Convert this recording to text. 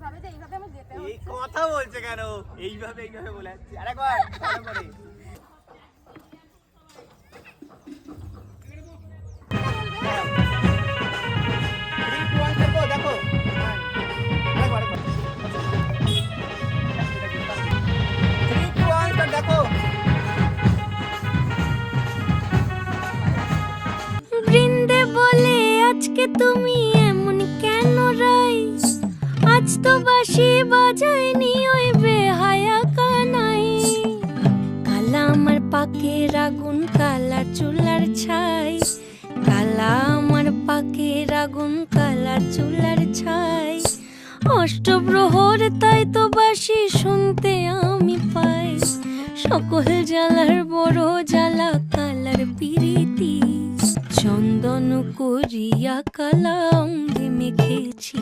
এই কথা বলছে কেন? এইভাবে বলে যাচ্ছি। আরেকবার ভালো করে। দেখো দেখো বৃন্দে বলে আজকে তুমি এমন কেন রাইস? আজ তো বাঁশি বাজায়নি ওই বেহায়া কানাই। কালা আমার পাকের আগুন, কালা চুলার ছাই। কালা আমার পাকের আগুন, কালা চুলার ছাই। অষ্টপ্রহর তাই তো বাঁশি শুনতে আমি পাই। সকল জ্বালার বড় জ্বালা কালার পিরিতি। চন্দন করিয়া কালা অঙ্গে মেখেছি।